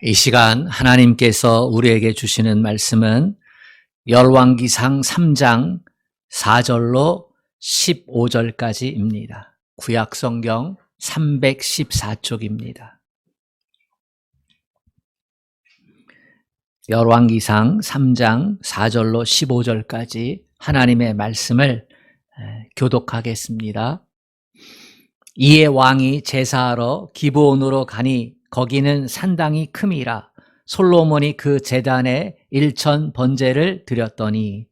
이 시간 하나님께서 우리에게 주시는 말씀은 열왕기상 3장 4절로 15절까지입니다. 구약성경 314쪽입니다. 열왕기상 3장 4절로 15절까지 하나님의 말씀을 교독하겠습니다. 이에 왕이 제사하러 기브온으로 가니 거기는 산당이 큼이라. 솔로몬이 그 제단에 1천 번제를 드렸더니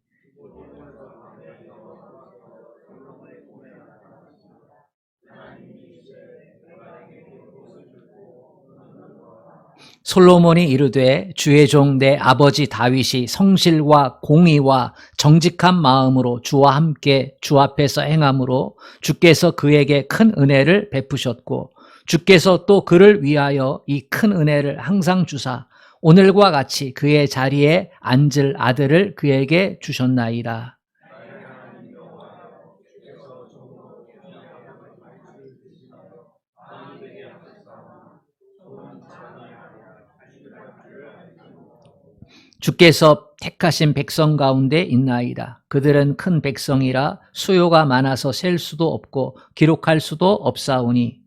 솔로몬이 이르되 주의 종 내 아버지 다윗이 성실과 공의와 정직한 마음으로 주와 함께 주 앞에서 행함으로 주께서 그에게 큰 은혜를 베푸셨고 주께서 또 그를 위하여 이 큰 은혜를 항상 주사 오늘과 같이 그의 자리에 앉을 아들을 그에게 주셨나이다. 주께서 택하신 백성 가운데 있나이다. 그들은 큰 백성이라 수요가 많아서 셀 수도 없고 기록할 수도 없사오니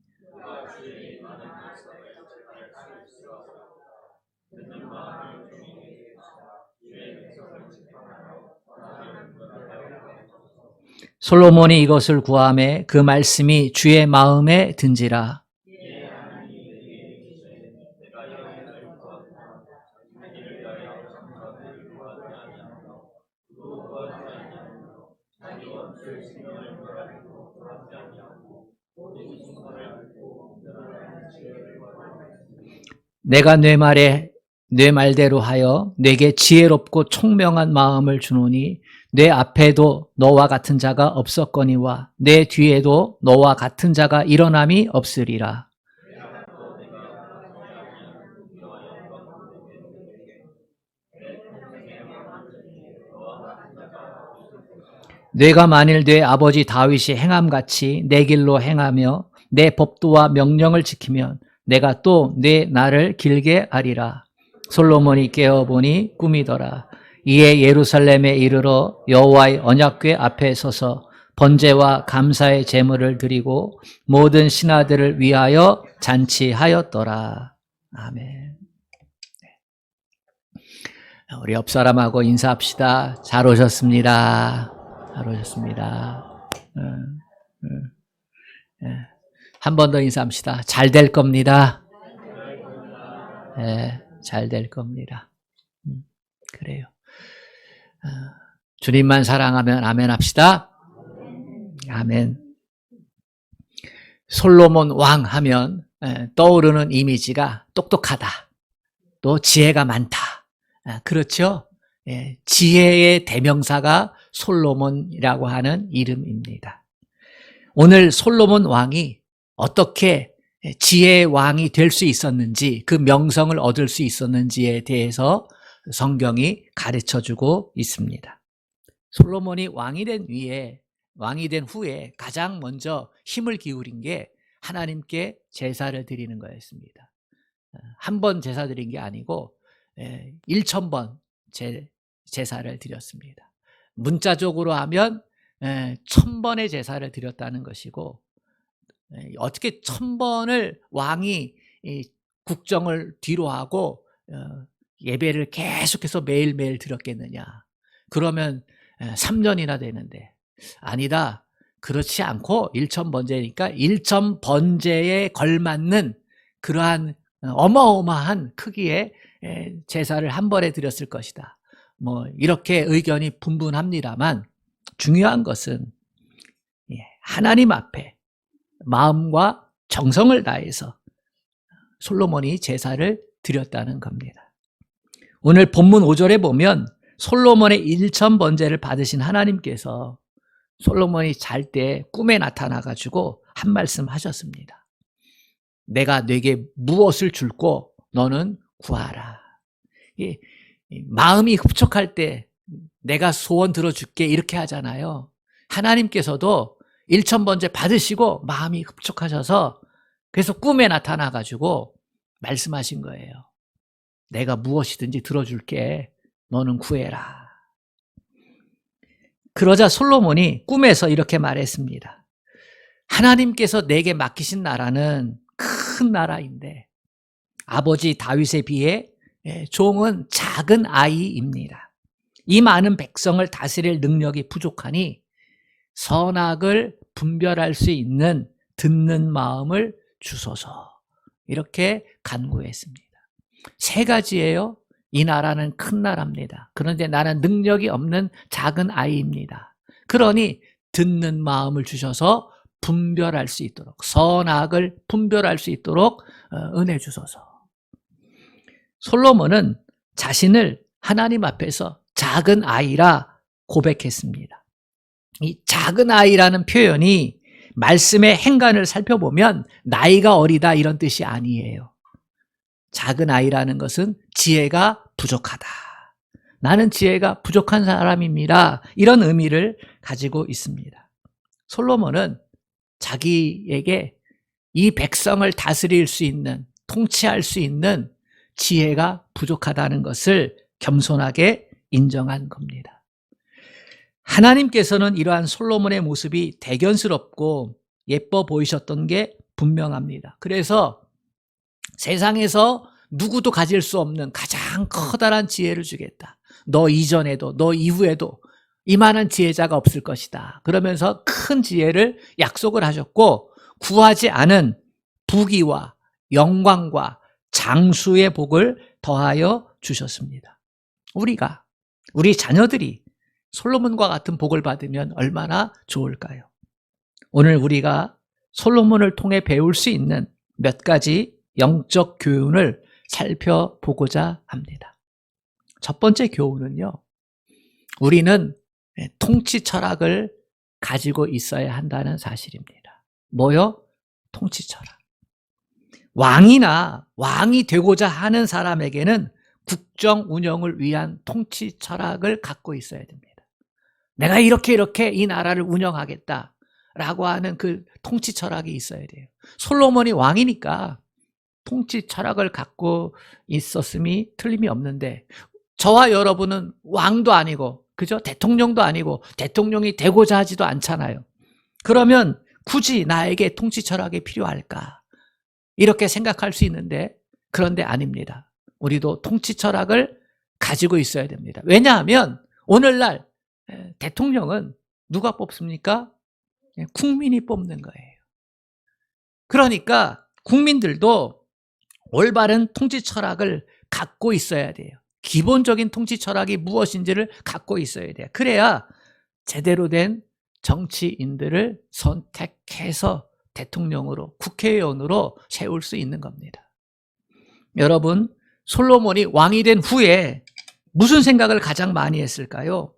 솔로몬이 이것을 구하매 그 말씀이 주의 마음에 든지라. 내가 내 말대로 하여 내게 지혜롭고 총명한 마음을 주노니 내 앞에도 너와 같은 자가 없었거니와 내 뒤에도 너와 같은 자가 일어남이 없으리라. 내가 만일 내 아버지 다윗이 행함같이 내 길로 행하며 내 법도와 명령을 지키면 내가 또 내 날을 길게 하리라. 솔로몬이 깨어보니 꿈이더라. 이에 예루살렘에 이르러 여호와의 언약궤 앞에 서서 번제와 감사의 제물을 드리고 모든 신하들을 위하여 잔치하였더라. 아멘. 우리 옆 사람하고 인사합시다. 잘 오셨습니다. 잘 오셨습니다. 한 번 더 인사합시다. 잘 될 겁니다. 네, 잘 될 겁니다. 그래요. 주님만 사랑하면 아멘 합시다. 아멘. 솔로몬 왕 하면 떠오르는 이미지가 똑똑하다. 또 지혜가 많다. 그렇죠? 지혜의 대명사가 솔로몬이라고 하는 이름입니다. 오늘 솔로몬 왕이 어떻게 지혜의 왕이 될 수 있었는지, 그 명성을 얻을 수 있었는지에 대해서 성경이 가르쳐주고 있습니다. 솔로몬이 왕이 된 후에 가장 먼저 힘을 기울인 게 하나님께 제사를 드리는 거였습니다. 한 번 제사 드린 게 아니고 1,000번 제사를 드렸습니다. 문자적으로 하면 1,000번의 제사를 드렸다는 것이고, 어떻게 1,000번을 왕이 국정을 뒤로 하고 예배를 계속해서 매일매일 드렸겠느냐. 그러면 3년이나 되는데, 아니다. 그렇지 않고 1,000번제니까 1,000번제에 걸맞는 그러한 어마어마한 크기의 제사를 한 번에 드렸을 것이다. 이렇게 의견이 분분합니다만, 중요한 것은 하나님 앞에 마음과 정성을 다해서 솔로몬이 제사를 드렸다는 겁니다. 오늘 본문 5절에 보면 솔로몬의 1,000번제를 받으신 하나님께서 솔로몬이 잘 때 꿈에 나타나가지고 한 말씀 하셨습니다. 내가 네게 무엇을 줄고 너는 구하라. 마음이 흡족할 때 내가 소원 들어줄게 이렇게 하잖아요. 하나님께서도 1,000번제 받으시고 마음이 흡족하셔서 그래서 꿈에 나타나가지고 말씀하신 거예요. 내가 무엇이든지 들어줄게. 너는 구해라. 그러자 솔로몬이 꿈에서 이렇게 말했습니다. 하나님께서 내게 맡기신 나라는 큰 나라인데 아버지 다윗에 비해 종은 작은 아이입니다. 이 많은 백성을 다스릴 능력이 부족하니 선악을 분별할 수 있는 듣는 마음을 주소서. 이렇게 간구했습니다. 세 가지예요. 이 나라는 큰 나라입니다. 그런데 나는 능력이 없는 작은 아이입니다. 그러니 듣는 마음을 주셔서 분별할 수 있도록, 선악을 분별할 수 있도록 은혜 주소서. 솔로몬은 자신을 하나님 앞에서 작은 아이라 고백했습니다. 이 작은 아이라는 표현이 말씀의 행간을 살펴보면 나이가 어리다 이런 뜻이 아니에요. 작은 아이라는 것은 지혜가 부족하다. 나는 지혜가 부족한 사람입니다. 이런 의미를 가지고 있습니다. 솔로몬은 자기에게 이 백성을 다스릴 수 있는, 통치할 수 있는 지혜가 부족하다는 것을 겸손하게 인정한 겁니다. 하나님께서는 이러한 솔로몬의 모습이 대견스럽고 예뻐 보이셨던 게 분명합니다. 그래서 세상에서 누구도 가질 수 없는 가장 커다란 지혜를 주겠다. 너 이전에도 너 이후에도 이만한 지혜자가 없을 것이다. 그러면서 큰 지혜를 약속을 하셨고 구하지 않은 부귀와 영광과 장수의 복을 더하여 주셨습니다. 우리 자녀들이 솔로몬과 같은 복을 받으면 얼마나 좋을까요? 오늘 우리가 솔로몬을 통해 배울 수 있는 몇 가지 영적 교훈을 살펴보고자 합니다. 첫 번째 교훈은요, 우리는 통치 철학을 가지고 있어야 한다는 사실입니다. 뭐요? 통치 철학. 왕이 되고자 하는 사람에게는 국정 운영을 위한 통치 철학을 갖고 있어야 됩니다. 내가 이렇게 이 나라를 운영하겠다라고 하는 그 통치 철학이 있어야 돼요. 솔로몬이 왕이니까 통치 철학을 갖고 있었음이 틀림이 없는데 저와 여러분은 왕도 아니고 그죠? 대통령도 아니고 대통령이 되고자 하지도 않잖아요. 그러면 굳이 나에게 통치 철학이 필요할까? 이렇게 생각할 수 있는데 그런데 아닙니다. 우리도 통치 철학을 가지고 있어야 됩니다. 왜냐하면 오늘날 대통령은 누가 뽑습니까? 국민이 뽑는 거예요. 그러니까 국민들도 올바른 통치 철학을 갖고 있어야 돼요. 기본적인 통치 철학이 무엇인지를 갖고 있어야 돼요. 그래야 제대로 된 정치인들을 선택해서 대통령으로, 국회의원으로 세울 수 있는 겁니다. 여러분, 솔로몬이 왕이 된 후에 무슨 생각을 가장 많이 했을까요?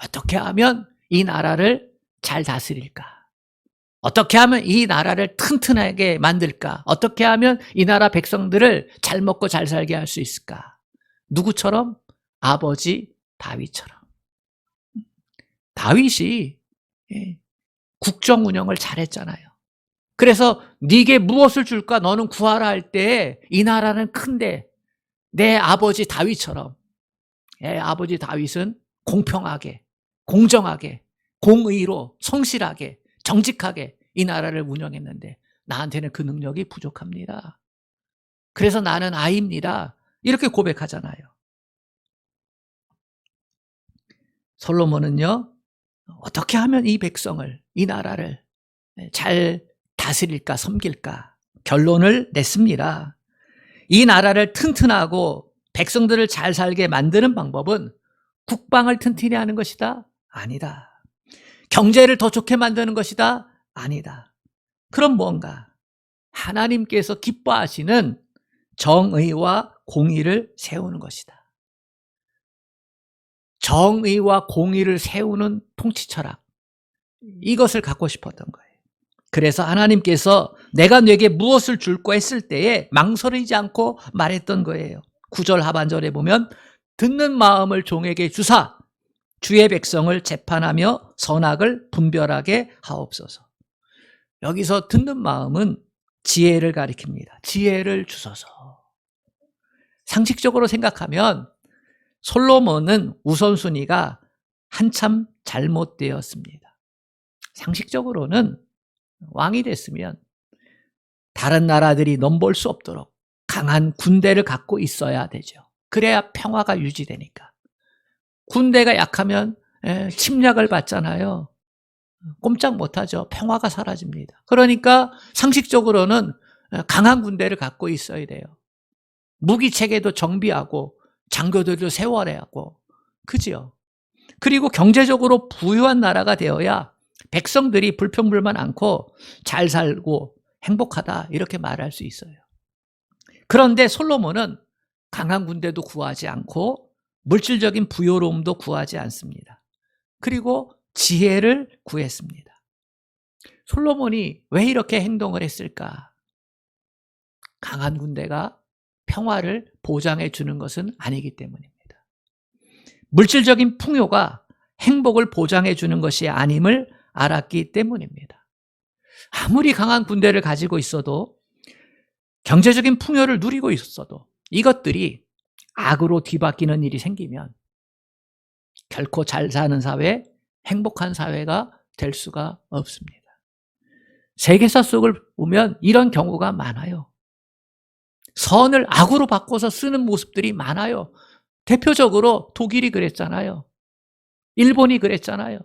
어떻게 하면 이 나라를 잘 다스릴까? 어떻게 하면 이 나라를 튼튼하게 만들까? 어떻게 하면 이 나라 백성들을 잘 먹고 잘 살게 할 수 있을까? 누구처럼? 아버지 다윗처럼. 다윗이 국정 운영을 잘했잖아요. 그래서 네게 무엇을 줄까? 너는 구하라 할 때 이 나라는 큰데 내 아버지 다윗처럼 아버지 다윗은 공평하게, 공정하게, 공의로, 성실하게, 정직하게 이 나라를 운영했는데 나한테는 그 능력이 부족합니다. 그래서 나는 아이입니다. 이렇게 고백하잖아요. 솔로몬은요, 어떻게 하면 이 백성을, 이 나라를 잘 다스릴까, 섬길까 결론을 냈습니다. 이 나라를 튼튼하고 백성들을 잘 살게 만드는 방법은 국방을 튼튼히 하는 것이다? 아니다. 경제를 더 좋게 만드는 것이다? 아니다. 그럼 뭔가? 하나님께서 기뻐하시는 정의와 공의를 세우는 것이다. 정의와 공의를 세우는 통치 철학. 이것을 갖고 싶었던 거예요. 그래서 하나님께서 내가 네게 무엇을 줄까 했을 때에 망설이지 않고 말했던 거예요. 9절 하반절에 보면 듣는 마음을 종에게 주사 주의 백성을 재판하며 선악을 분별하게 하옵소서. 여기서 듣는 마음은 지혜를 가리킵니다. 지혜를 주소서. 상식적으로 생각하면 솔로몬은 우선순위가 한참 잘못되었습니다. 상식적으로는 왕이 됐으면 다른 나라들이 넘볼 수 없도록 강한 군대를 갖고 있어야 되죠. 그래야 평화가 유지되니까. 군대가 약하면 침략을 받잖아요. 꼼짝 못하죠. 평화가 사라집니다. 그러니까 상식적으로는 강한 군대를 갖고 있어야 돼요. 무기 체계도 정비하고 장교들도 세워야 하고, 그지요? 그리고 경제적으로 부유한 나라가 되어야 백성들이 불평불만 않고 잘 살고 행복하다 이렇게 말할 수 있어요. 그런데 솔로몬은 강한 군대도 구하지 않고 물질적인 부요로움도 구하지 않습니다. 그리고 지혜를 구했습니다. 솔로몬이 왜 이렇게 행동을 했을까? 강한 군대가 평화를 보장해 주는 것은 아니기 때문입니다. 물질적인 풍요가 행복을 보장해 주는 것이 아님을 알았기 때문입니다. 아무리 강한 군대를 가지고 있어도 경제적인 풍요를 누리고 있어도 이것들이 악으로 뒤바뀌는 일이 생기면 결코 잘 사는 사회, 행복한 사회가 될 수가 없습니다. 세계사 속을 보면 이런 경우가 많아요. 선을 악으로 바꿔서 쓰는 모습들이 많아요. 대표적으로 독일이 그랬잖아요. 일본이 그랬잖아요.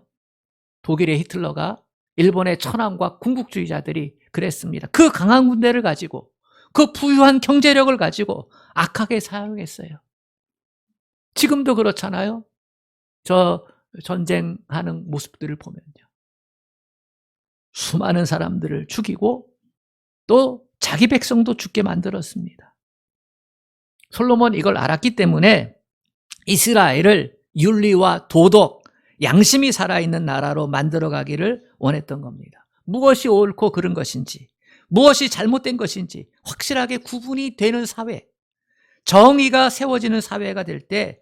독일의 히틀러가 일본의 천황과 군국주의자들이 그랬습니다. 그 강한 군대를 가지고 그 부유한 경제력을 가지고 악하게 사용했어요. 지금도 그렇잖아요. 저 전쟁하는 모습들을 보면요. 수많은 사람들을 죽이고 또 자기 백성도 죽게 만들었습니다. 솔로몬 이걸 알았기 때문에 이스라엘을 윤리와 도덕, 양심이 살아있는 나라로 만들어가기를 원했던 겁니다. 무엇이 옳고 그른 것인지, 무엇이 잘못된 것인지 확실하게 구분이 되는 사회, 정의가 세워지는 사회가 될 때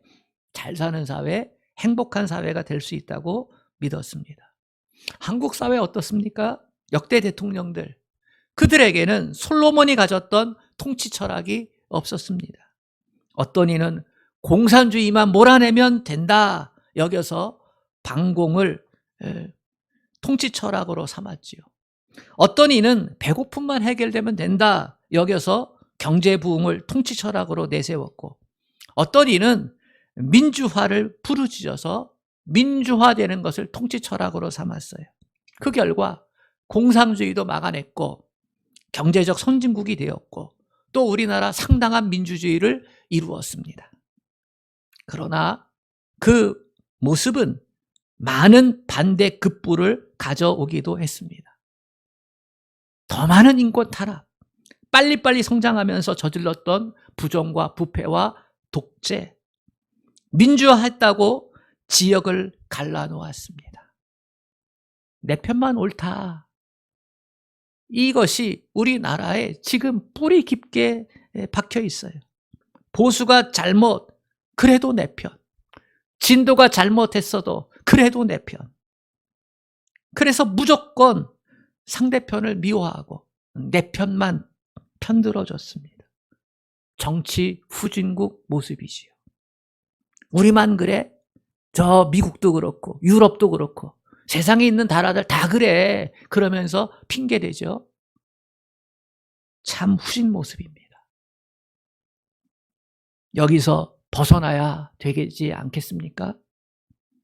잘 사는 사회, 행복한 사회가 될 수 있다고 믿었습니다. 한국 사회 어떻습니까? 역대 대통령들, 그들에게는 솔로몬이 가졌던 통치 철학이 없었습니다. 어떤 이는 공산주의만 몰아내면 된다 여겨서 방공을 통치 철학으로 삼았지요. 어떤 이는 배고픔만 해결되면 된다 여겨서 경제 부흥을 통치 철학으로 내세웠고, 어떤 이는 민주화를 부르짖어서 민주화되는 것을 통치 철학으로 삼았어요. 그 결과 공산주의도 막아냈고 경제적 선진국이 되었고 또 우리나라 상당한 민주주의를 이루었습니다. 그러나 그 모습은 많은 반대 급부를 가져오기도 했습니다. 더 많은 인권 타락, 빨리빨리 성장하면서 저질렀던 부정과 부패와 독재, 민주화했다고 지역을 갈라놓았습니다. 내 편만 옳다. 이것이 우리나라에 지금 뿌리 깊게 박혀 있어요. 보수가 잘못, 그래도 내 편. 진도가 잘못했어도 그래도 내 편. 그래서 무조건 상대편을 미워하고 내 편만 편들어줬습니다. 정치 후진국 모습이지요. 우리만 그래? 저 미국도 그렇고 유럽도 그렇고 세상에 있는 나라들 다 그래. 그러면서 핑계대죠. 참 후진 모습입니다. 여기서 벗어나야 되지 않겠습니까?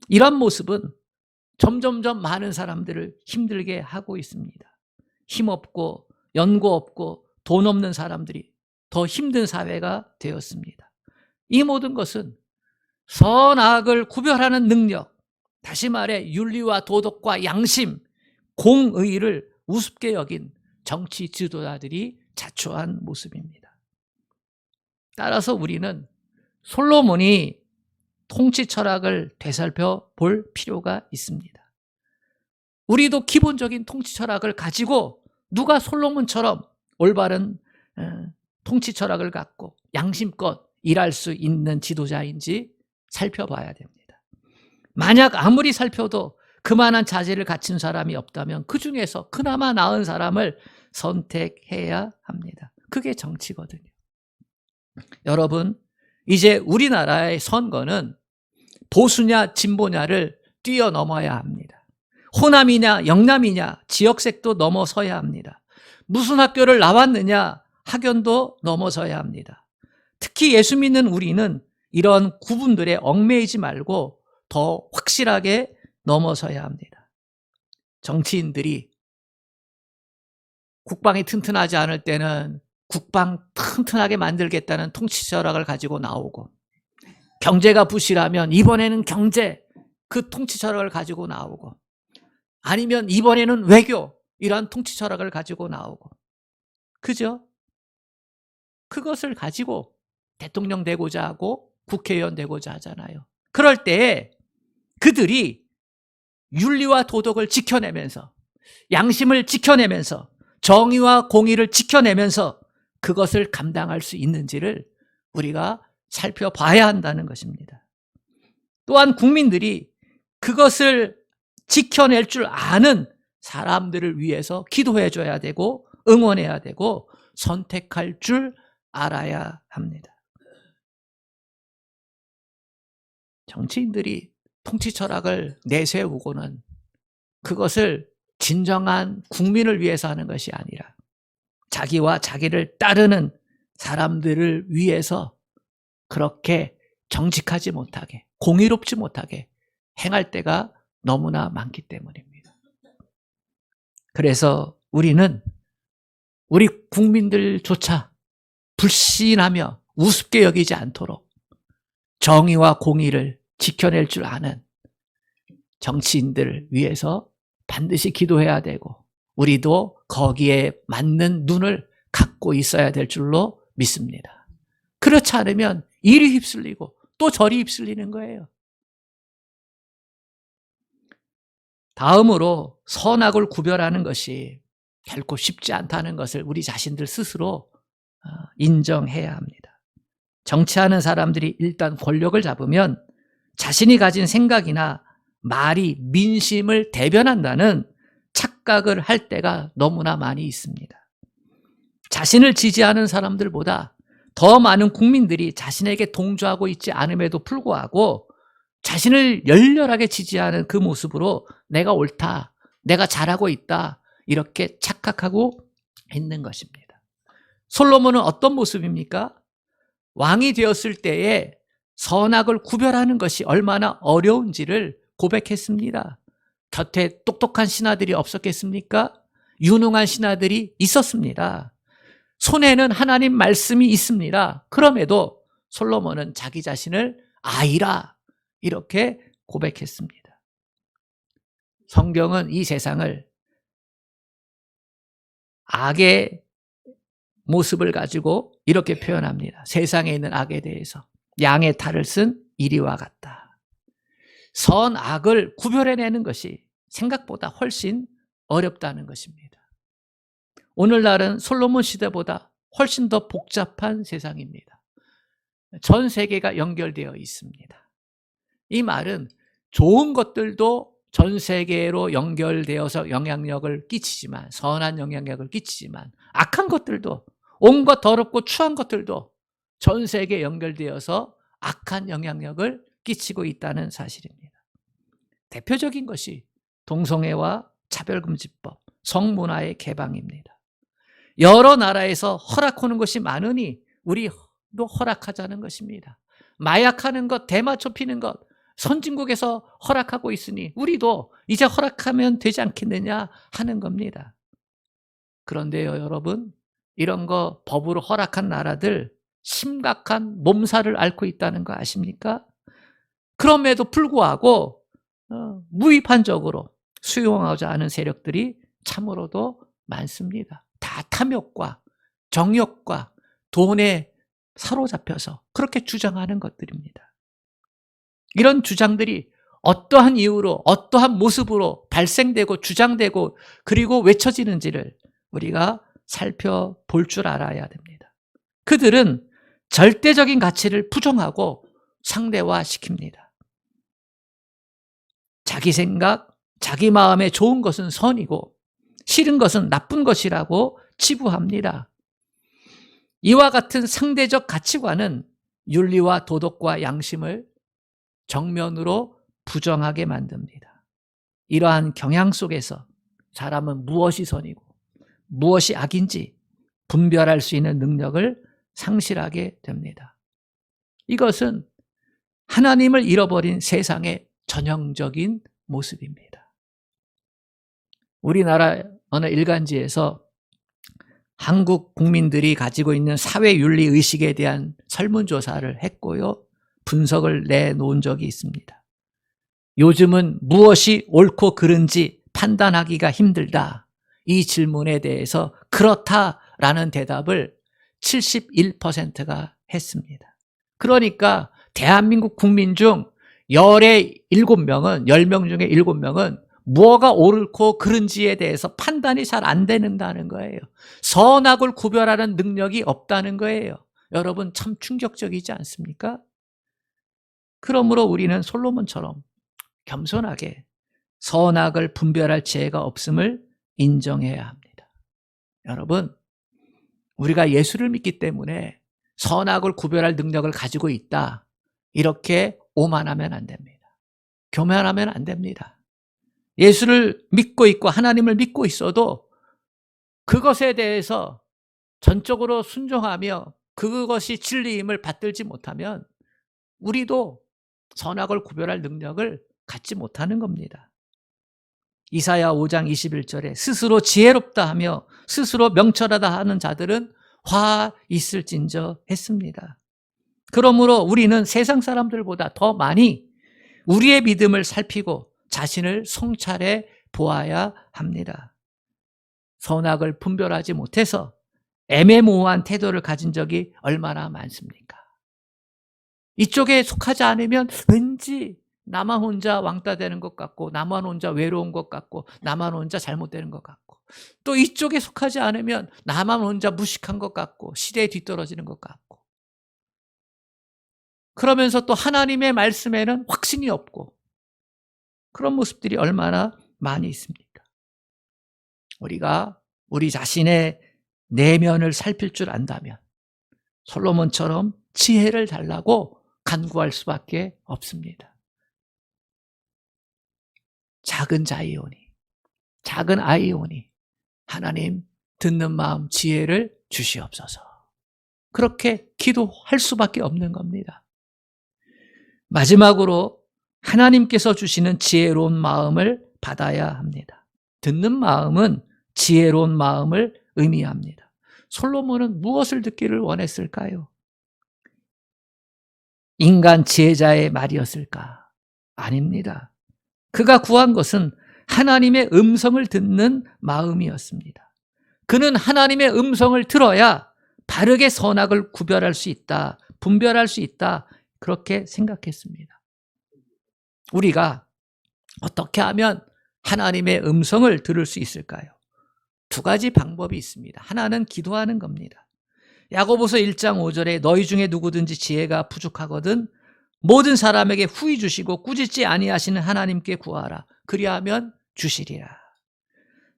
이런 모습은 점점점 많은 사람들을 힘들게 하고 있습니다. 힘없고 연고 없고 돈 없는 사람들이 더 힘든 사회가 되었습니다. 이 모든 것은 선악을 구별하는 능력, 다시 말해 윤리와 도덕과 양심, 공의를 우습게 여긴 정치 지도자들이 자초한 모습입니다. 따라서 우리는 솔로몬이 통치 철학을 되살펴 볼 필요가 있습니다. 우리도 기본적인 통치 철학을 가지고 누가 솔로몬처럼 올바른 통치 철학을 갖고 양심껏 일할 수 있는 지도자인지 살펴봐야 됩니다. 만약 아무리 살펴도 그만한 자질을 갖춘 사람이 없다면 그 중에서 그나마 나은 사람을 선택해야 합니다. 그게 정치거든요. 여러분, 이제 우리나라의 선거는 보수냐 진보냐를 뛰어넘어야 합니다. 호남이냐 영남이냐 지역색도 넘어서야 합니다. 무슨 학교를 나왔느냐 학연도 넘어서야 합니다. 특히 예수 믿는 우리는 이런 구분들에 얽매이지 말고 더 확실하게 넘어서야 합니다. 정치인들이 국방이 튼튼하지 않을 때는 국방 튼튼하게 만들겠다는 통치 철학을 가지고 나오고, 경제가 부실하면 이번에는 경제, 그 통치 철학을 가지고 나오고, 아니면 이번에는 외교, 이러한 통치 철학을 가지고 나오고, 그죠? 그것을 가지고 대통령 되고자 하고 국회의원 되고자 하잖아요. 그럴 때 그들이 윤리와 도덕을 지켜내면서, 양심을 지켜내면서, 정의와 공의를 지켜내면서 그것을 감당할 수 있는지를 우리가 살펴봐야 한다는 것입니다. 또한 국민들이 그것을 지켜낼 줄 아는 사람들을 위해서 기도해 줘야 되고 응원해야 되고 선택할 줄 알아야 합니다. 정치인들이 통치 철학을 내세우고는 그것을 진정한 국민을 위해서 하는 것이 아니라 자기와 자기를 따르는 사람들을 위해서 그렇게 정직하지 못하게, 공의롭지 못하게 행할 때가 너무나 많기 때문입니다. 그래서 우리는 우리 국민들조차 불신하며 우습게 여기지 않도록 정의와 공의를 지켜낼 줄 아는 정치인들을 위해서 반드시 기도해야 되고, 우리도 거기에 맞는 눈을 갖고 있어야 될 줄로 믿습니다. 그렇지 않으면 이리 휩쓸리고 또 저리 휩쓸리는 거예요. 다음으로 선악을 구별하는 것이 결코 쉽지 않다는 것을 우리 자신들 스스로 인정해야 합니다. 정치하는 사람들이 일단 권력을 잡으면 자신이 가진 생각이나 말이 민심을 대변한다는 착각을 할 때가 너무나 많이 있습니다. 자신을 지지하는 사람들보다 더 많은 국민들이 자신에게 동조하고 있지 않음에도 불구하고 자신을 열렬하게 지지하는 그 모습으로 내가 옳다, 내가 잘하고 있다, 이렇게 착각하고 있는 것입니다. 솔로몬은 어떤 모습입니까? 왕이 되었을 때에 선악을 구별하는 것이 얼마나 어려운지를 고백했습니다. 곁에 똑똑한 신하들이 없었겠습니까? 유능한 신하들이 있었습니다. 손에는 하나님 말씀이 있습니다. 그럼에도 솔로몬은 자기 자신을 아이라 이렇게 고백했습니다. 성경은 이 세상을 악의 모습을 가지고 이렇게 표현합니다. 세상에 있는 악에 대해서 양의 탈을 쓴 이리와 같다. 선악을 구별해내는 것이 생각보다 훨씬 어렵다는 것입니다. 오늘날은 솔로몬 시대보다 훨씬 더 복잡한 세상입니다. 전 세계가 연결되어 있습니다. 이 말은 좋은 것들도 전 세계로 연결되어서 영향력을 끼치지만, 선한 영향력을 끼치지만, 악한 것들도, 온갖 더럽고 추한 것들도 전 세계에 연결되어서 악한 영향력을 끼치고 있다는 사실입니다. 대표적인 것이 동성애와 차별금지법, 성문화의 개방입니다. 여러 나라에서 허락하는 것이 많으니 우리도 허락하자는 것입니다. 마약하는 것, 대마초 피는 것, 선진국에서 허락하고 있으니 우리도 이제 허락하면 되지 않겠느냐 하는 겁니다. 그런데요, 여러분, 이런 거 법으로 허락한 나라들 심각한 몸살을 앓고 있다는 거 아십니까? 그럼에도 불구하고 무비판적으로 수용하고자 하는 세력들이 참으로도 많습니다. 다 탐욕과 정욕과 돈에 사로잡혀서 그렇게 주장하는 것들입니다. 이런 주장들이 어떠한 이유로, 어떠한 모습으로 발생되고 주장되고 그리고 외쳐지는지를 우리가 살펴볼 줄 알아야 됩니다. 그들은 절대적인 가치를 부정하고 상대화시킵니다. 자기 생각, 자기 마음에 좋은 것은 선이고 싫은 것은 나쁜 것이라고 치부합니다. 이와 같은 상대적 가치관은 윤리와 도덕과 양심을 정면으로 부정하게 만듭니다. 이러한 경향 속에서 사람은 무엇이 선이고 무엇이 악인지 분별할 수 있는 능력을 상실하게 됩니다. 이것은 하나님을 잃어버린 세상의 전형적인 모습입니다. 우리나라 어느 일간지에서 한국 국민들이 가지고 있는 사회윤리 의식에 대한 설문조사를 했고요. 분석을 내놓은 적이 있습니다. 요즘은 무엇이 옳고 그른지 판단하기가 힘들다. 이 질문에 대해서 그렇다라는 대답을 71%가 했습니다. 그러니까 대한민국 국민 중 10명 중에 7명은 뭐가 옳고 그른지에 대해서 판단이 잘 안 된다는 거예요. 선악을 구별하는 능력이 없다는 거예요. 여러분 참 충격적이지 않습니까? 그러므로 우리는 솔로몬처럼 겸손하게 선악을 분별할 지혜가 없음을 인정해야 합니다. 여러분, 우리가 예수를 믿기 때문에 선악을 구별할 능력을 가지고 있다. 이렇게 오만하면 안 됩니다. 교만하면 안 됩니다. 예수를 믿고 있고 하나님을 믿고 있어도 그것에 대해서 전적으로 순종하며 그것이 진리임을 받들지 못하면 우리도 선악을 구별할 능력을 갖지 못하는 겁니다. 이사야 5장 21절에 스스로 지혜롭다 하며 스스로 명철하다 하는 자들은 화 있을진저 했습니다. 그러므로 우리는 세상 사람들보다 더 많이 우리의 믿음을 살피고 자신을 성찰해 보아야 합니다. 선악을 분별하지 못해서 애매모호한 태도를 가진 적이 얼마나 많습니까? 이쪽에 속하지 않으면 왠지 나만 혼자 왕따 되는 것 같고 나만 혼자 외로운 것 같고 나만 혼자 잘못되는 것 같고 또 이쪽에 속하지 않으면 나만 혼자 무식한 것 같고 시대에 뒤떨어지는 것 같고 그러면서 또 하나님의 말씀에는 확신이 없고 그런 모습들이 얼마나 많이 있습니까? 우리가 우리 자신의 내면을 살필 줄 안다면 솔로몬처럼 지혜를 달라고 간구할 수밖에 없습니다. 작은 자이오니, 작은 아이오니 하나님 듣는 마음 지혜를 주시옵소서. 그렇게 기도할 수밖에 없는 겁니다. 마지막으로 하나님께서 주시는 지혜로운 마음을 받아야 합니다. 듣는 마음은 지혜로운 마음을 의미합니다. 솔로몬은 무엇을 듣기를 원했을까요? 인간 지혜자의 말이었을까? 아닙니다. 그가 구한 것은 하나님의 음성을 듣는 마음이었습니다. 그는 하나님의 음성을 들어야 바르게 선악을 구별할 수 있다, 분별할 수 있다, 그렇게 생각했습니다. 우리가 어떻게 하면 하나님의 음성을 들을 수 있을까요? 두 가지 방법이 있습니다. 하나는 기도하는 겁니다. 야고보서 1장 5절에 너희 중에 누구든지 지혜가 부족하거든 모든 사람에게 후히 주시고 꾸짖지 아니하시는 하나님께 구하라. 그리하면 주시리라.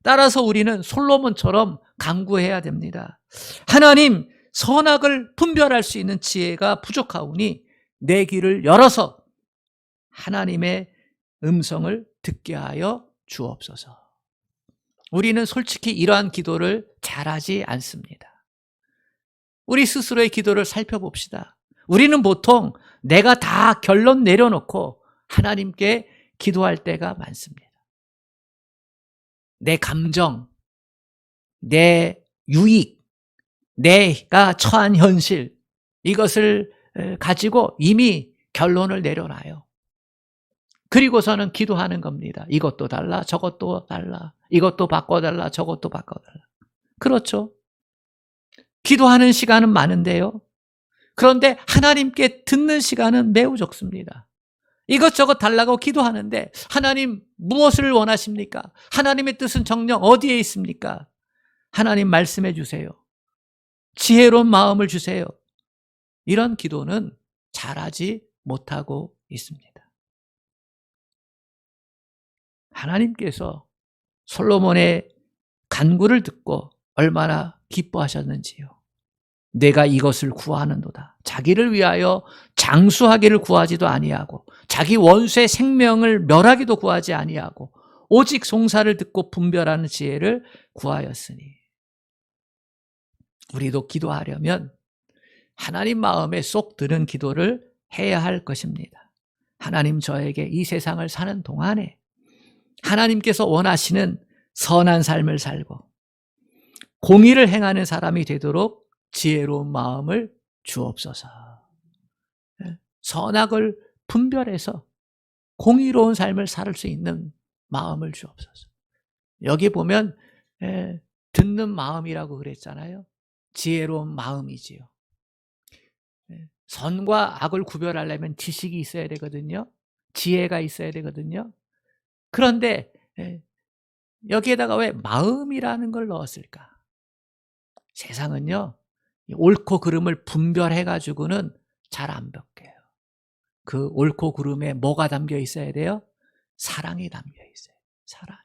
따라서 우리는 솔로몬처럼 간구해야 됩니다. 하나님, 선악을 분별할 수 있는 지혜가 부족하오니 내 귀를 열어서 하나님의 음성을 듣게 하여 주옵소서. 우리는 솔직히 이러한 기도를 잘하지 않습니다. 우리 스스로의 기도를 살펴봅시다. 우리는 보통 내가 다 결론 내려놓고 하나님께 기도할 때가 많습니다. 내 감정, 내 유익, 내가 처한 현실 이것을 가지고 이미 결론을 내려놔요. 그리고서는 기도하는 겁니다. 이것도 달라, 저것도 달라, 이것도 바꿔달라, 저것도 바꿔달라. 그렇죠. 기도하는 시간은 많은데요. 그런데 하나님께 듣는 시간은 매우 적습니다. 이것저것 달라고 기도하는데 하나님 무엇을 원하십니까? 하나님의 뜻은 정녕 어디에 있습니까? 하나님 말씀해 주세요. 지혜로운 마음을 주세요. 이런 기도는 잘하지 못하고 있습니다. 하나님께서 솔로몬의 간구를 듣고 얼마나 기뻐하셨는지요. 내가 이것을 구하는도다. 자기를 위하여 장수하기를 구하지도 아니하고 자기 원수의 생명을 멸하기도 구하지 아니하고 오직 송사를 듣고 분별하는 지혜를 구하였으니. 우리도 기도하려면 하나님 마음에 쏙 드는 기도를 해야 할 것입니다. 하나님, 저에게 이 세상을 사는 동안에 하나님께서 원하시는 선한 삶을 살고 공의를 행하는 사람이 되도록 지혜로운 마음을 주옵소서. 선악을 분별해서 공의로운 삶을 살 수 있는 마음을 주옵소서. 여기 보면 듣는 마음이라고 그랬잖아요. 지혜로운 마음이지요. 선과 악을 구별하려면 지식이 있어야 되거든요. 지혜가 있어야 되거든요. 그런데 여기에다가 왜 마음이라는 걸 넣었을까? 세상은요, 옳고 그름을 분별해가지고는 잘 안 바뀌어요. 그 옳고 그름에 뭐가 담겨 있어야 돼요? 사랑이 담겨 있어요. 사랑.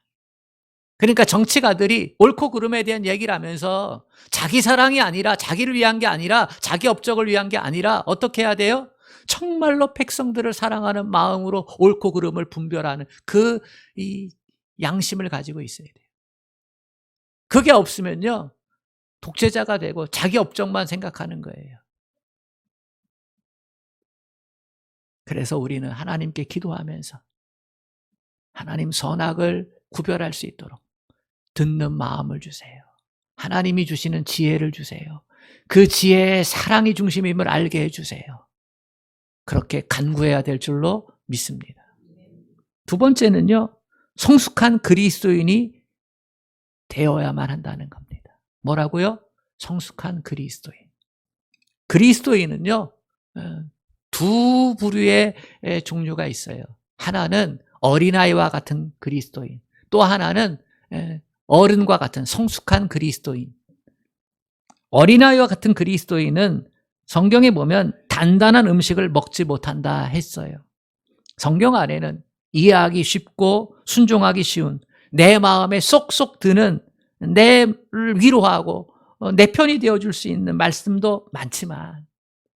그러니까 정치가들이 옳고 그름에 대한 얘기를 하면서 자기 사랑이 아니라, 자기를 위한 게 아니라, 자기 업적을 위한 게 아니라 어떻게 해야 돼요? 정말로 백성들을 사랑하는 마음으로 옳고 그름을 분별하는 이 양심을 가지고 있어야 돼요. 그게 없으면요, 독재자가 되고 자기 업적만 생각하는 거예요. 그래서 우리는 하나님께 기도하면서 하나님, 선악을 구별할 수 있도록 듣는 마음을 주세요. 하나님이 주시는 지혜를 주세요. 그 지혜의 사랑이 중심임을 알게 해주세요. 그렇게 간구해야 될 줄로 믿습니다. 두 번째는요, 성숙한 그리스도인이 되어야만 한다는 겁니다. 뭐라고요? 성숙한 그리스도인. 그리스도인은요, 두 부류의 종류가 있어요. 하나는 어린아이와 같은 그리스도인, 또 하나는 어른과 같은 성숙한 그리스도인. 어린아이와 같은 그리스도인은 성경에 보면 단단한 음식을 먹지 못한다 했어요. 성경 안에는 이해하기 쉽고 순종하기 쉬운, 내 마음에 쏙쏙 드는, 내를 위로하고 내 편이 되어줄 수 있는 말씀도 많지만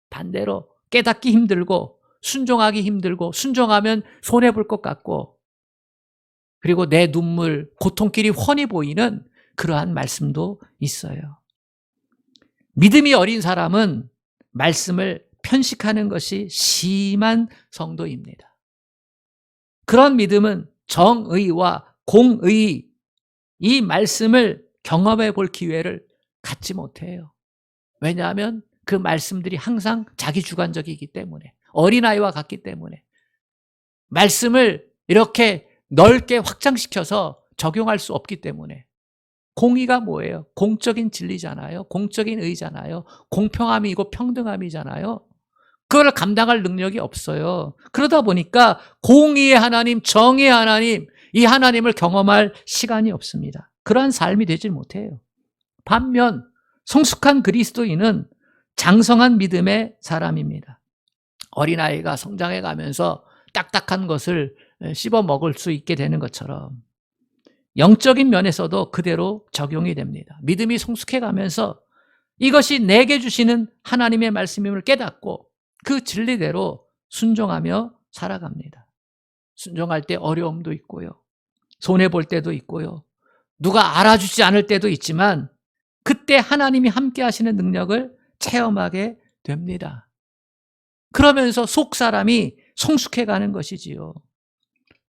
반대로 깨닫기 힘들고 순종하기 힘들고 순종하면 손해볼 것 같고 그리고 내 눈물, 고통길이 훤히 보이는 그러한 말씀도 있어요. 믿음이 어린 사람은 말씀을 편식하는 것이 심한 성도입니다. 그런 믿음은 정의와 공의, 이 말씀을 경험해 볼 기회를 갖지 못해요. 왜냐하면 그 말씀들이 항상 자기 주관적이기 때문에, 어린아이와 같기 때문에 말씀을 이렇게 넓게 확장시켜서 적용할 수 없기 때문에. 공의가 뭐예요? 공적인 진리잖아요. 공적인 의잖아요. 공평함이고 평등함이잖아요. 그걸 감당할 능력이 없어요. 그러다 보니까 공의의 하나님, 정의의 하나님, 이 하나님을 경험할 시간이 없습니다. 그러한 삶이 되지 못해요. 반면 성숙한 그리스도인은 장성한 믿음의 사람입니다. 어린아이가 성장해 가면서 딱딱한 것을 씹어 먹을 수 있게 되는 것처럼 영적인 면에서도 그대로 적용이 됩니다. 믿음이 성숙해 가면서 이것이 내게 주시는 하나님의 말씀임을 깨닫고 그 진리대로 순종하며 살아갑니다. 순종할 때 어려움도 있고요. 손해볼 때도 있고요. 누가 알아주지 않을 때도 있지만 그때 하나님이 함께 하시는 능력을 체험하게 됩니다. 그러면서 속 사람이 성숙해가는 것이지요.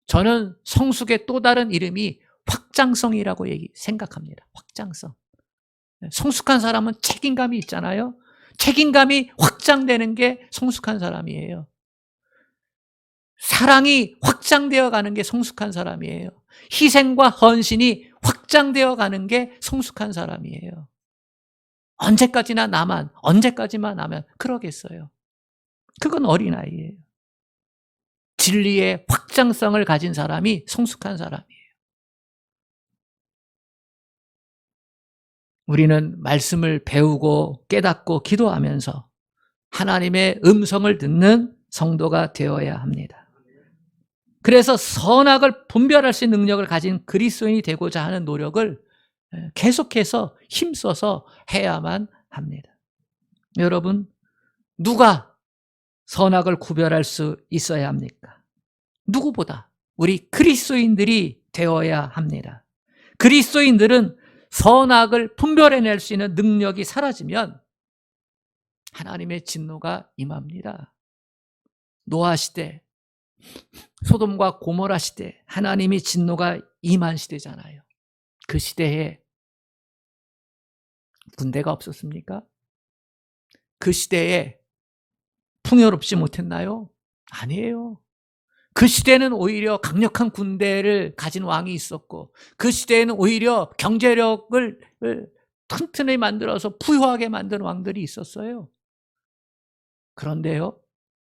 저는 성숙의 또 다른 이름이 확장성이라고 생각합니다. 확장성. 성숙한 사람은 책임감이 있잖아요. 책임감이 확장되는 게 성숙한 사람이에요. 사랑이 확장되어 가는 게 성숙한 사람이에요. 희생과 헌신이 확장되어 가는 게 성숙한 사람이에요. 언제까지만 나면 그러겠어요. 그건 어린아이예요. 진리의 확장성을 가진 사람이 성숙한 사람이에요. 우리는 말씀을 배우고 깨닫고 기도하면서 하나님의 음성을 듣는 성도가 되어야 합니다. 그래서 선악을 분별할 수 있는 능력을 가진 그리스도인이 되고자 하는 노력을 계속해서 힘써서 해야만 합니다. 여러분, 누가 선악을 구별할 수 있어야 합니까? 누구보다 우리 그리스도인들이 되어야 합니다. 그리스도인들은 선악을 분별해낼 수 있는 능력이 사라지면 하나님의 진노가 임합니다. 노아 시대, 소돔과 고모라 시대, 하나님이 진노가 임한 시대잖아요. 그 시대에 군대가 없었습니까? 그 시대에 풍요롭지 못했나요? 아니에요. 그 시대는 오히려 강력한 군대를 가진 왕이 있었고, 그 시대에는 오히려 경제력을 튼튼히 만들어서 부유하게 만든 왕들이 있었어요. 그런데요,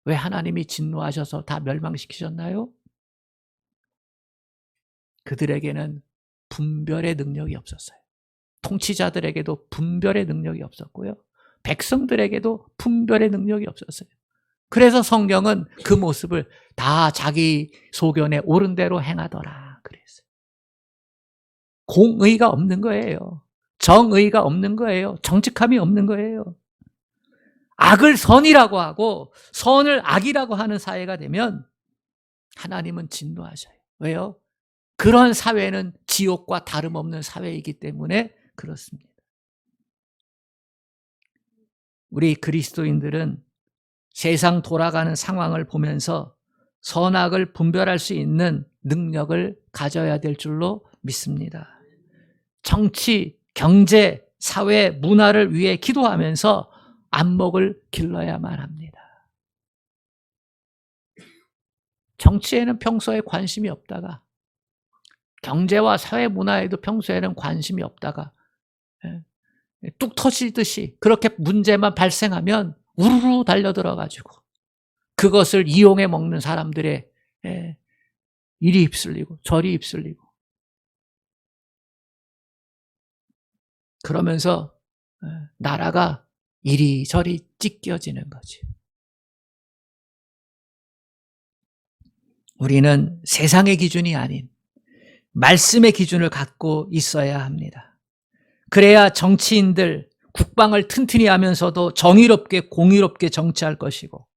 왜 하나님이 진노하셔서 다 멸망시키셨나요? 그들에게는 분별의 능력이 없었어요. 통치자들에게도 분별의 능력이 없었고요, 백성들에게도 분별의 능력이 없었어요. 그래서 성경은 그 모습을 다 자기 소견에 옳은 대로 행하더라 그랬어요. 공의가 없는 거예요. 정의가 없는 거예요. 정직함이 없는 거예요. 악을 선이라고 하고 선을 악이라고 하는 사회가 되면 하나님은 진노하셔요. 왜요? 그런 사회는 지옥과 다름없는 사회이기 때문에 그렇습니다. 우리 그리스도인들은 세상 돌아가는 상황을 보면서 선악을 분별할 수 있는 능력을 가져야 될 줄로 믿습니다. 정치, 경제, 사회, 문화를 위해 기도하면서 안목을 길러야만 합니다. 정치에는 평소에 관심이 없다가, 경제와 사회 문화에도 평소에는 관심이 없다가 뚝 터지듯이 그렇게 문제만 발생하면 우르르 달려들어가지고 그것을 이용해 먹는 사람들의 이리 휩쓸리고 저리 휩쓸리고, 그러면서 나라가 이리저리 찢겨지는 거지. 우리는 세상의 기준이 아닌 말씀의 기준을 갖고 있어야 합니다. 그래야 정치인들 국방을 튼튼히 하면서도 정의롭게 공의롭게 정치할 것이고,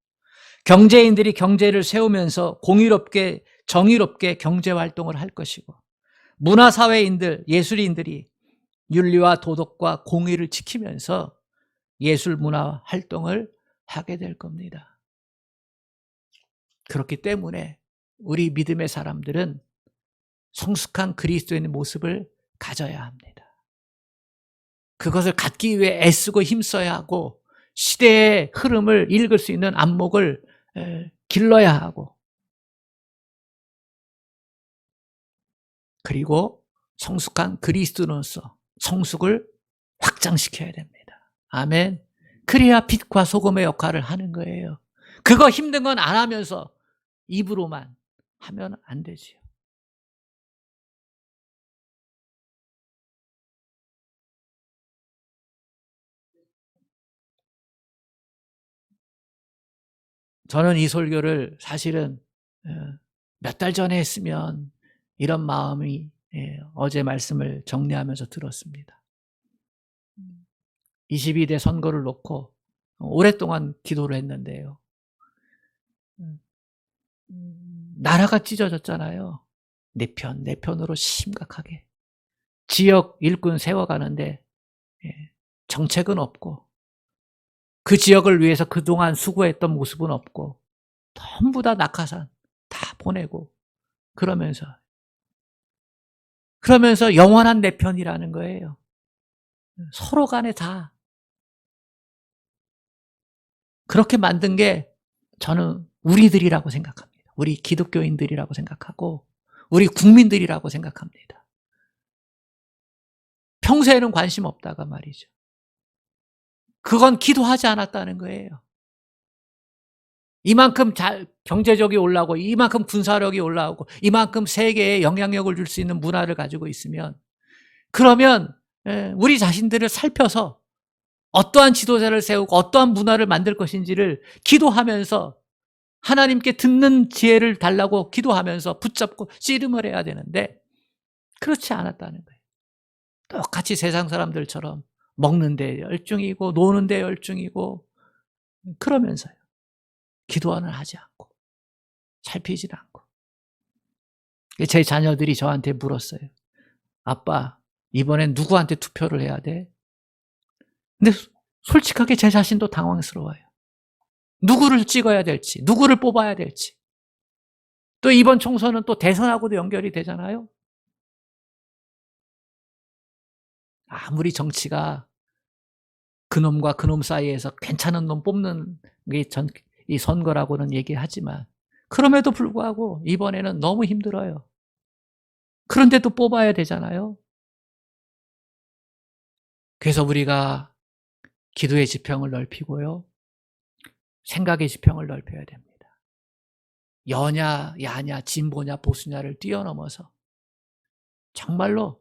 경제인들이 경제를 세우면서 공의롭게 정의롭게 경제활동을 할 것이고, 문화사회인들, 예술인들이 윤리와 도덕과 공의를 지키면서 예술 문화 활동을 하게 될 겁니다. 그렇기 때문에 우리 믿음의 사람들은 성숙한 그리스도인의 모습을 가져야 합니다. 그것을 갖기 위해 애쓰고 힘써야 하고, 시대의 흐름을 읽을 수 있는 안목을 길러야 하고, 그리고 성숙한 그리스도인으로서 성숙을 확장시켜야 됩니다. 아멘. 그래야 빛과 소금의 역할을 하는 거예요. 그거 힘든 건 안 하면서 입으로만 하면 안 되지요. 저는 이 설교를 사실은 몇 달 전에 했으면 이런 마음이 어제 말씀을 정리하면서 들었습니다. 22대 선거를 놓고 오랫동안 기도를 했는데요. 나라가 찢어졌잖아요. 내 편으로 심각하게. 지역 일꾼 세워가는데 정책은 없고, 그 지역을 위해서 그동안 수고했던 모습은 없고, 전부 다 낙하산 다 보내고, 그러면서 영원한 내 편이라는 거예요. 서로 간에 다 그렇게 만든 게 저는 우리들이라고 생각합니다. 우리 기독교인들이라고 생각하고 우리 국민들이라고 생각합니다. 평소에는 관심 없다가 말이죠. 그건 기도하지 않았다는 거예요. 이만큼 경제력이 올라오고, 이만큼 군사력이 올라오고, 이만큼 세계에 영향력을 줄 수 있는 문화를 가지고 있으면, 그러면 우리 자신들을 살펴서 어떠한 지도자를 세우고 어떠한 문화를 만들 것인지를 기도하면서, 하나님께 듣는 지혜를 달라고 기도하면서 붙잡고 씨름을 해야 되는데 그렇지 않았다는 거예요. 똑같이 세상 사람들처럼 먹는 데 열중이고 노는 데 열중이고 그러면서요. 기도는 하지 않고 살피질 않고. 제 자녀들이 저한테 물었어요. 아빠, 이번엔 누구한테 투표를 해야 돼? 근데 솔직하게 제 자신도 당황스러워요. 누구를 찍어야 될지, 누구를 뽑아야 될지. 또 이번 총선은 또 대선하고도 연결이 되잖아요. 아무리 정치가 그놈과 그놈 사이에서 괜찮은 놈 뽑는 게 이 선거라고는 얘기하지만 그럼에도 불구하고 이번에는 너무 힘들어요. 그런데도 뽑아야 되잖아요. 그래서 우리가 기도의 지평을 넓히고요. 생각의 지평을 넓혀야 됩니다. 여냐, 야냐, 진보냐, 보수냐를 뛰어넘어서 정말로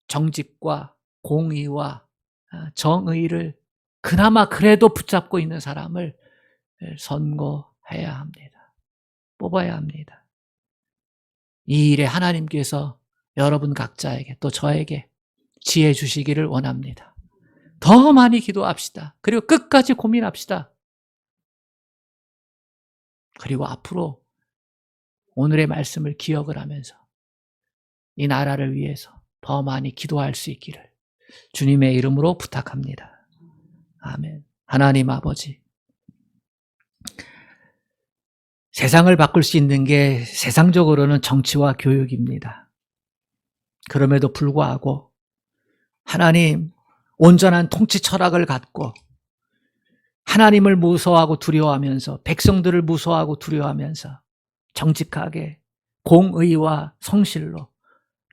정직과 공의와 정의를 그나마 그래도 붙잡고 있는 사람을 선고해야 합니다. 뽑아야 합니다. 이 일에 하나님께서 여러분 각자에게 또 저에게 지혜 주시기를 원합니다. 더 많이 기도합시다. 그리고 끝까지 고민합시다. 그리고 앞으로 오늘의 말씀을 기억을 하면서 이 나라를 위해서 더 많이 기도할 수 있기를 주님의 이름으로 부탁합니다. 아멘. 하나님 아버지, 세상을 바꿀 수 있는 게 세상적으로는 정치와 교육입니다. 그럼에도 불구하고 하나님, 온전한 통치 철학을 갖고 하나님을 무서워하고 두려워하면서 백성들을 무서워하고 두려워하면서 정직하게 공의와 성실로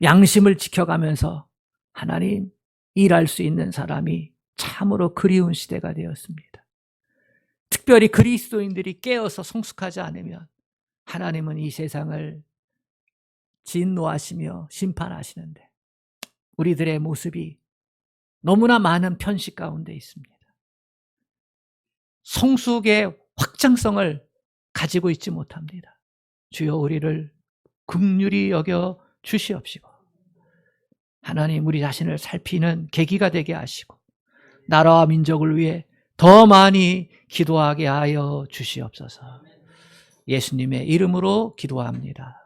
양심을 지켜가면서 하나님 일할 수 있는 사람이 참으로 그리운 시대가 되었습니다. 특별히 그리스도인들이 깨어서 성숙하지 않으면 하나님은 이 세상을 진노하시며 심판하시는데 우리들의 모습이 너무나 많은 편식 가운데 있습니다. 성숙의 확장성을 가지고 있지 못합니다. 주여 우리를 긍휼히 여겨 주시옵시고 하나님 우리 자신을 살피는 계기가 되게 하시고 나라와 민족을 위해 더 많이 기도하게 하여 주시옵소서. 예수님의 이름으로 기도합니다.